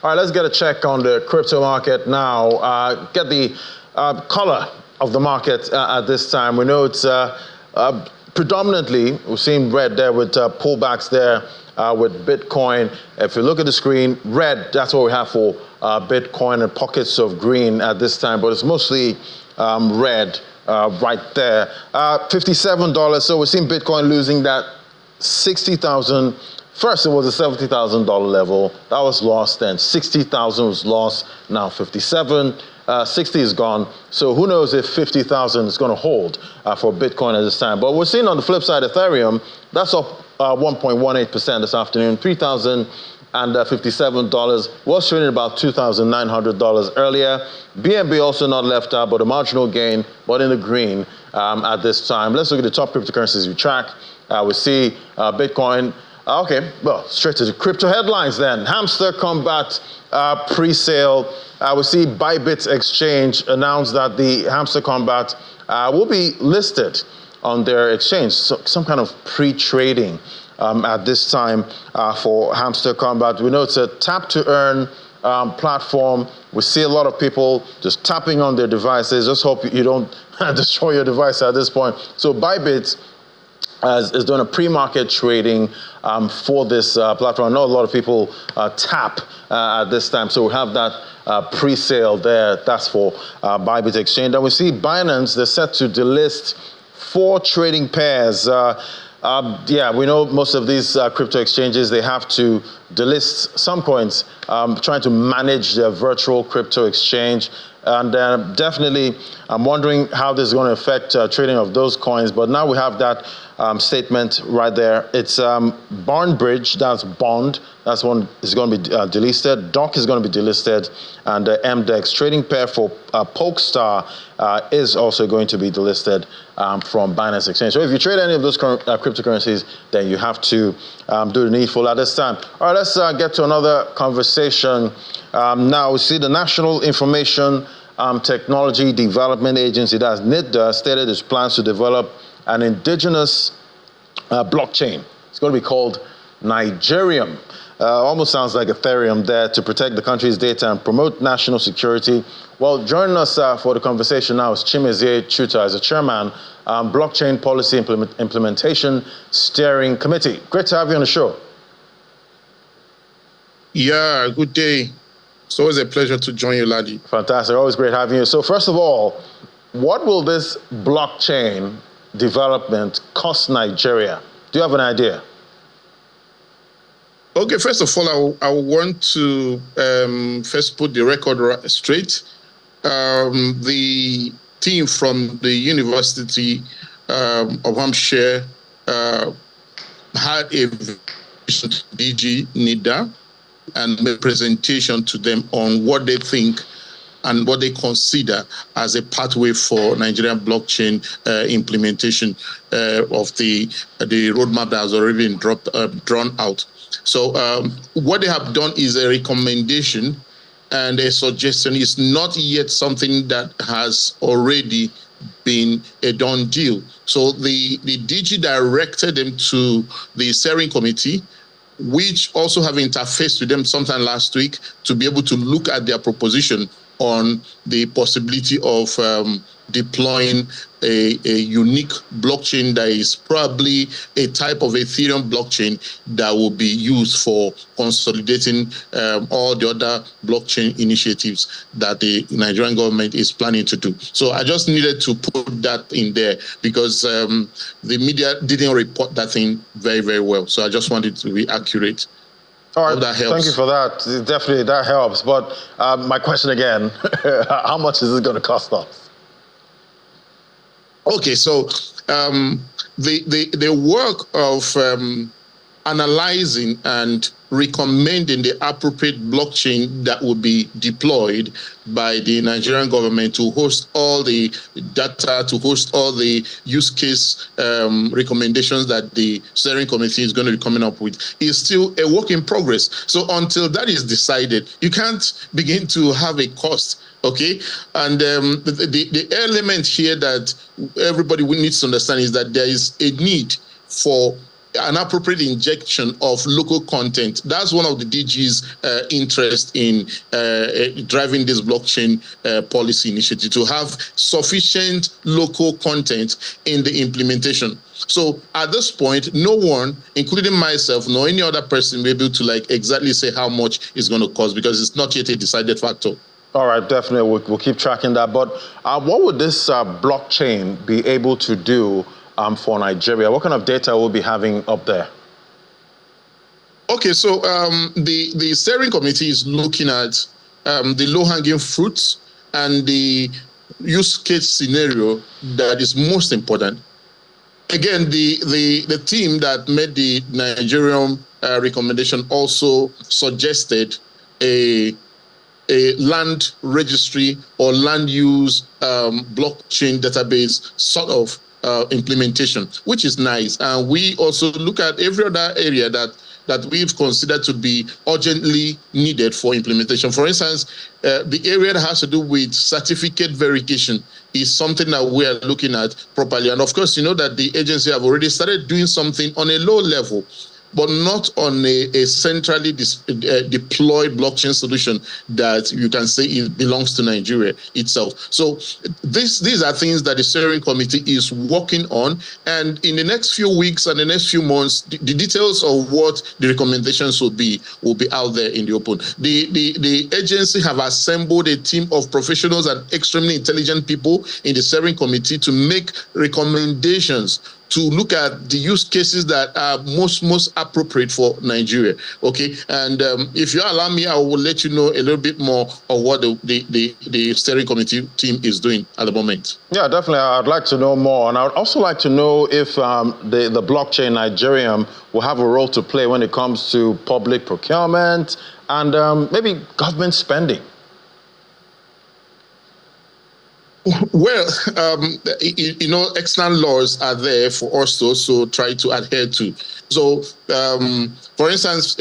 All right, let's get a check on the crypto market now. Get the color of the market at this time. We know it's predominantly, we've seen red there with pullbacks there with Bitcoin. If you look at the screen, red, that's what we have for Bitcoin, and pockets of green at this time, but it's mostly red right there. $57, so we're seeing Bitcoin losing that 60,000. First, it was a $70,000 level. That was lost. Then 60,000 was lost. Now 57. 60 is gone. So who knows if 50,000 is going to hold for Bitcoin at this time. But we're seeing on the flip side, Ethereum, that's up 1.18% this afternoon. $3,057. Was trading about $2,900 earlier. BNB also not left out, but a marginal gain, but in the green at this time. Let's look at the top cryptocurrencies we track. We see Bitcoin. Okay, well, straight to the crypto headlines then. Hamster, Kombat, pre-sale. We see Bybit exchange announce that the Hamster Kombat will be listed on their exchange. So some kind of pre-trading at this time for Hamster Kombat. We know it's a tap-to-earn platform. We see a lot of people just tapping on their devices. Just hope you don't destroy your device at this point. So Bybit is doing a pre-market trading for this platform. I know a lot of people tap at this time, so we have that pre-sale there. That's for Bybit Exchange. And we see Binance, they're set to delist 4 trading pairs. Yeah, we know most of these crypto exchanges, they have to delist some coins, trying to manage their virtual crypto exchange. And definitely, I'm wondering how this is going to affect trading of those coins. But now we have that statement right there. It's Barnbridge, that's Bond. That's one is going to be delisted. Doc is going to be delisted. And MDEX trading pair for Polestar is also going to be delisted from Binance Exchange. So if you trade any of those cryptocurrencies, then you have to do the needful at this time. All right, let's get to another conversation. Now we see the National Information Technology Development Agency, that's NITDA, stated its plans to develop an indigenous blockchain. It's going to be called Nigerium. Almost sounds like Ethereum there, to protect the country's data and promote national security. Well, joining us for the conversation now is Chimezie Chuta, as a chairman, Blockchain Policy Implementation Steering Committee. Great to have you on the show. Yeah, good day. It's always a pleasure to join you, Ladi. Fantastic. Always great having you. So first of all, what will this blockchain development cost Nigeria? Do you have an idea? Okay, first of all, I want to first put the record straight. The team from the University of Hampshire had a vision to DG NIDA and made a presentation to them on what they think and what they consider as a pathway for Nigerian blockchain implementation of the roadmap that has already been drawn out. So what they have done is a recommendation and a suggestion. Is not yet something that has already been a done deal. So the DG directed them to the steering committee, which also have interfaced with them sometime last week to be able to look at their proposition on the possibility of deploying a unique blockchain that is probably a type of Ethereum blockchain that will be used for consolidating all the other blockchain initiatives that the Nigerian government is planning to do. So I just needed to put that in there because the media didn't report that thing very, very well. So I just wanted to be accurate. All right, that helps. Thank you for that. Definitely, that helps. But my question again, how much is it going to cost us? Okay, so the work of analyzing and recommending the appropriate blockchain that would be deployed by the Nigerian government to host all the data, to host all the use case recommendations that the steering committee is going to be coming up with is still a work in progress. So until that is decided, you can't begin to have a cost. Okay, and the element here that everybody needs to understand is that there is a need for an appropriate injection of local content. That's one of the DG's interest in driving this blockchain policy initiative, to have sufficient local content in the implementation. So at this point, no one, including myself, nor any other person, will be able to like exactly say how much it's going to cost, because it's not yet a decided factor. All right, definitely. We'll keep tracking that. But what would this blockchain be able to do for Nigeria? What kind of data will be having up there? Okay, so the steering committee is looking at the low-hanging fruits and the use case scenario that is most important. Again, the team that made the Nigerium recommendation also suggested a land registry or land use blockchain database sort of implementation, which is nice. And we also look at every other area that we've considered to be urgently needed for implementation. For instance, the area that has to do with certificate verification is something that we are looking at properly. And of course, you know that the agency have already started doing something on a low level, but not on a centrally deployed blockchain solution that you can say it belongs to Nigeria itself. So these are things that the steering committee is working on, and in the next few weeks and the next few months, the details of what the recommendations will be out there in the open. The agency have assembled a team of professionals and extremely intelligent people in the steering committee to make recommendations, to look at the use cases that are most appropriate for Nigeria. Okay, and if you allow me, I will let you know a little bit more of what the steering committee team is doing at the moment. Yeah, definitely. I'd like to know more, and I'd also like to know if the blockchain Nigerium will have a role to play when it comes to public procurement and maybe government spending. Well, external laws are there for us to also try to adhere to. So, for instance,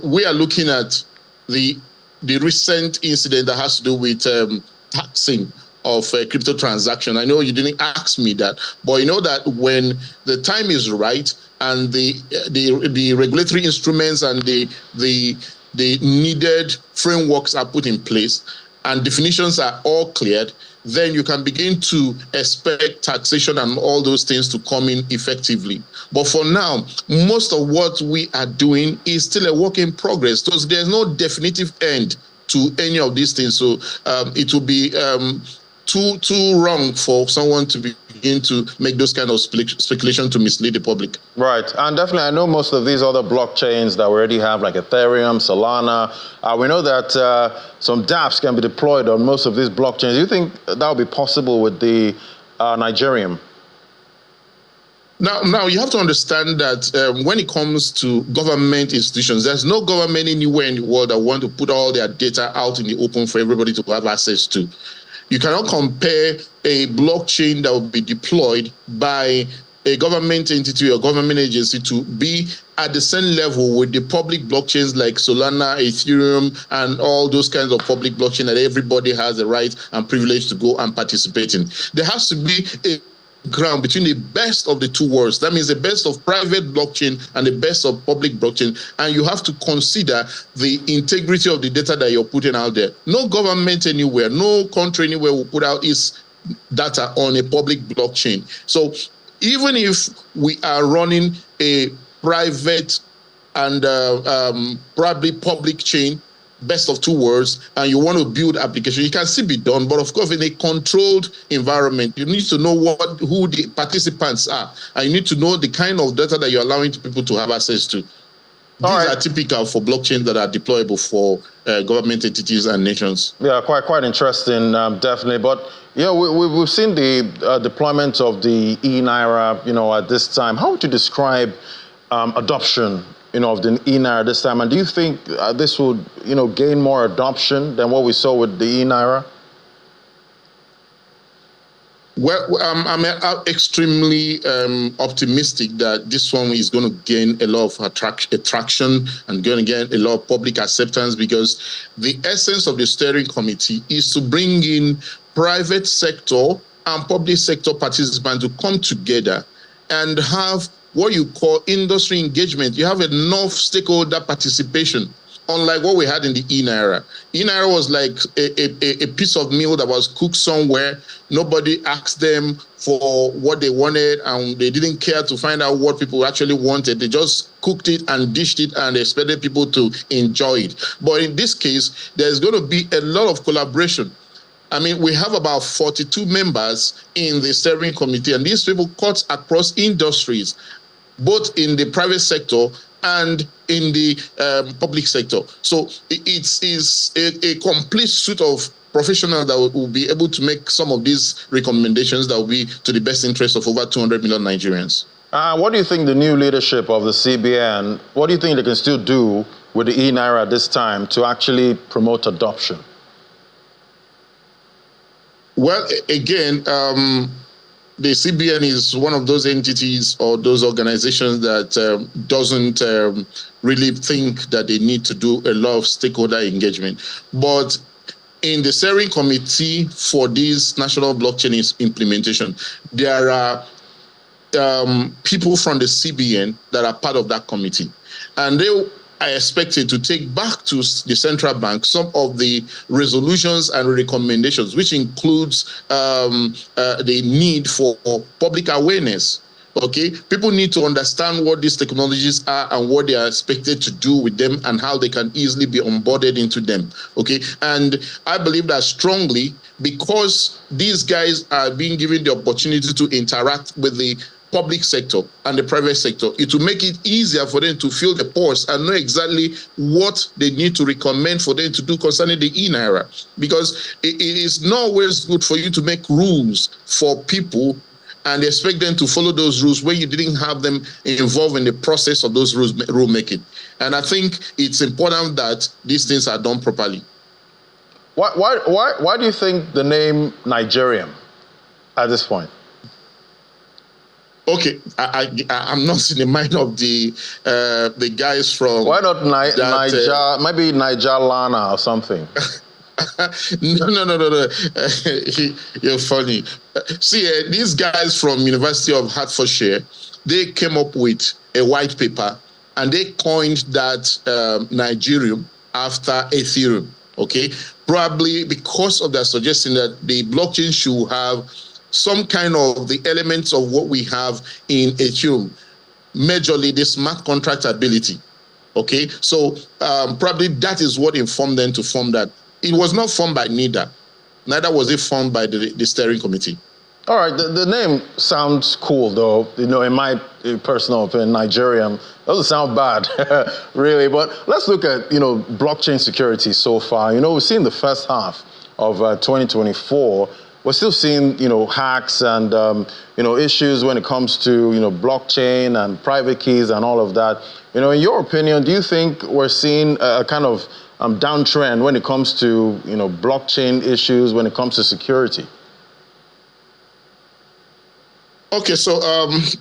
we are looking at the recent incident that has to do with taxing of crypto transaction. I know you didn't ask me that, but you know that when the time is right and the regulatory instruments and the needed frameworks are put in place and definitions are all cleared, then you can begin to expect taxation and all those things to come in effectively. But for now, most of what we are doing is still a work in progress. So there's no definitive end to any of these things. So it will be too wrong for someone to begin to make those kind of speculation to mislead the public. Right, and definitely I know most of these other blockchains that we already have, like Ethereum, Solana, we know that some dApps can be deployed on most of these blockchains. Do you think that will be possible with the Nigerium? Now you have to understand that when it comes to government institutions, there's no government anywhere in the world that want to put all their data out in the open for everybody to have access to. You cannot compare a blockchain that will be deployed by a government entity or government agency to be at the same level with the public blockchains like Solana, Ethereum, and all those kinds of public blockchain that everybody has the right and privilege to go and participate in. There has to be a ground between the best of the two worlds. That means the best of private blockchain and the best of public blockchain. And you have to consider the integrity of the data that you're putting out there. No government anywhere, no country anywhere will put out its data on a public blockchain. So even if we are running a private and probably public chain, best of two worlds, and you want to build application, it can still be done, but of course in a controlled environment. You need to know who the participants are, and you need to know the kind of data that you're allowing people to have access to. These are typical for blockchains that are deployable for government entities and nations. Yeah, quite interesting, definitely. But yeah, we've seen the deployment of the e-Naira, at this time. How would you describe adoption, of the e-Naira this time? And do you think this would, gain more adoption than what we saw with the e-Naira? Well, I'm extremely optimistic that this one is going to gain a lot of attraction and going to get a lot of public acceptance, because the essence of the steering committee is to bring in private sector and public sector participants to come together and have what you call industry engagement. You have enough stakeholder participation. Unlike what we had in the e-Naira. E-Naira was like a piece of meal that was cooked somewhere. Nobody asked them for what they wanted, and they didn't care to find out what people actually wanted. They just cooked it and dished it and expected people to enjoy it. But in this case, there's going to be a lot of collaboration. I mean, we have about 42 members in the steering committee, and these people cut across industries, both in the private sector and in the public sector. So it is a complete suite of professionals that will be able to make some of these recommendations that will be to the best interest of over 200 million Nigerians. What do you think the new leadership of the CBN, what do you think they can still do with the e-Naira at this time to actually promote adoption? Well, again, the CBN is one of those entities or those organizations that doesn't really think that they need to do a lot of stakeholder engagement. But in the steering committee for this national blockchain implementation, there are people from the CBN that are part of that committee. And they are expected to take back to the central bank some of the resolutions and recommendations, which includes the need for public awareness. Okay, people need to understand what these technologies are and what they are expected to do with them and how they can easily be onboarded into them. Okay, and I believe that strongly because these guys are being given the opportunity to interact with the public sector and the private sector, it will make it easier for them to feel the pulse and know exactly what they need to recommend for them to do concerning the e-Naira. Because it is not always good for you to make rules for people and expect them to follow those rules when you didn't have them involved in the process of those rules rule making. And I think it's important that these things are done properly. Why do you think the name Nigerium at this point? Okay, I'm not in the mind of the guys from. Why not Niger? Maybe Niger Lana or something. No. You're funny. See, these guys from University of Hertfordshire, they came up with a white paper and they coined that Nigerium after Ethereum. Okay, probably because of their suggestion that the blockchain should have some kind of the elements of what we have in Ethereum, majorly the smart contract ability. Okay, so probably that is what informed them to form that. It was not formed by NIDA, neither was it formed by the steering committee. All right, the name sounds cool, though. You know, in my personal opinion, Nigerium doesn't sound bad, really. But let's look at, blockchain security so far. We've seen the first half of 2024. We're still seeing, hacks and, issues when it comes to, blockchain and private keys and all of that. In your opinion, do you think we're seeing a kind of downtrend when it comes to, blockchain issues, when it comes to security? Okay, so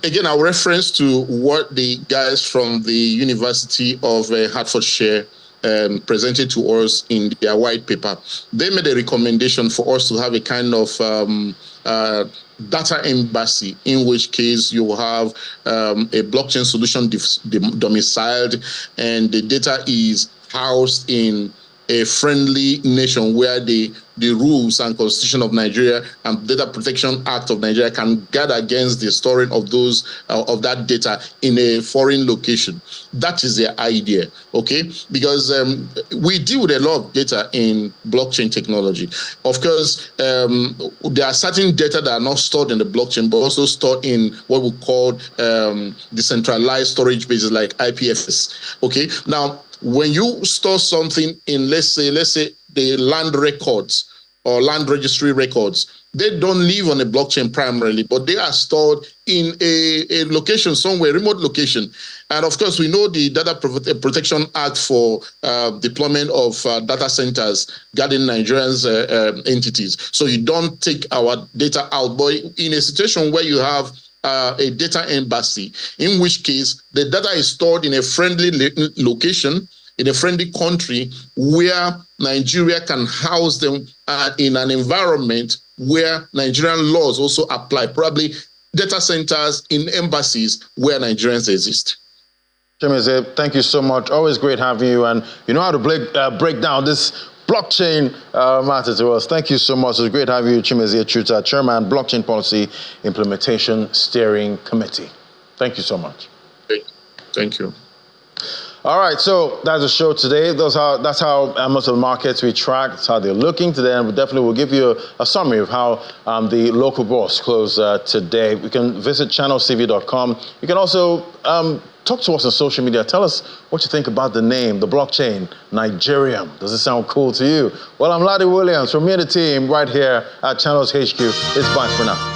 again, I'll reference to what the guys from the University of Hertfordshire presented to us in their white paper. They made a recommendation for us to have a kind of data embassy, in which case you will have a blockchain solution domiciled, and the data is housed in a friendly nation where the rules and constitution of Nigeria and Data Protection Act of Nigeria can guard against the storing of those of that data in a foreign location. That is their idea, okay? Because we deal with a lot of data in blockchain technology. Of course, there are certain data that are not stored in the blockchain, but also stored in what we call decentralized storage bases like IPFS. Okay, now when you store something in, let's say the land records or land registry records, they don't live on a blockchain primarily, but they are stored in a location somewhere, remote location. And of course, we know the Data Protection Act for deployment of data centers guarding Nigerians' entities. So you don't take our data out, but in a situation where you have a data embassy, in which case the data is stored in a friendly location, in a friendly country where Nigeria can house them in an environment where Nigerian laws also apply, probably data centers in embassies where Nigerians exist. Chimeze, thank you so much. Always great having you, and you know how to break down this blockchain matter to us. Thank you so much. It was great having you, Chimeze Chuta, Chairman, Blockchain Policy Implementation Steering Committee. Thank you so much. Thank you. All right, so that's the show today. That's how most of the markets we track. That's how they're looking today, and we definitely will give you a summary of how the local bourse closed today. You can visit channelcv.com. You can also talk to us on social media. Tell us what you think about the name, the blockchain, Nigerium. Does it sound cool to you? Well, I'm Ladi Williams from me and the team right here at Channels HQ. It's bye for now.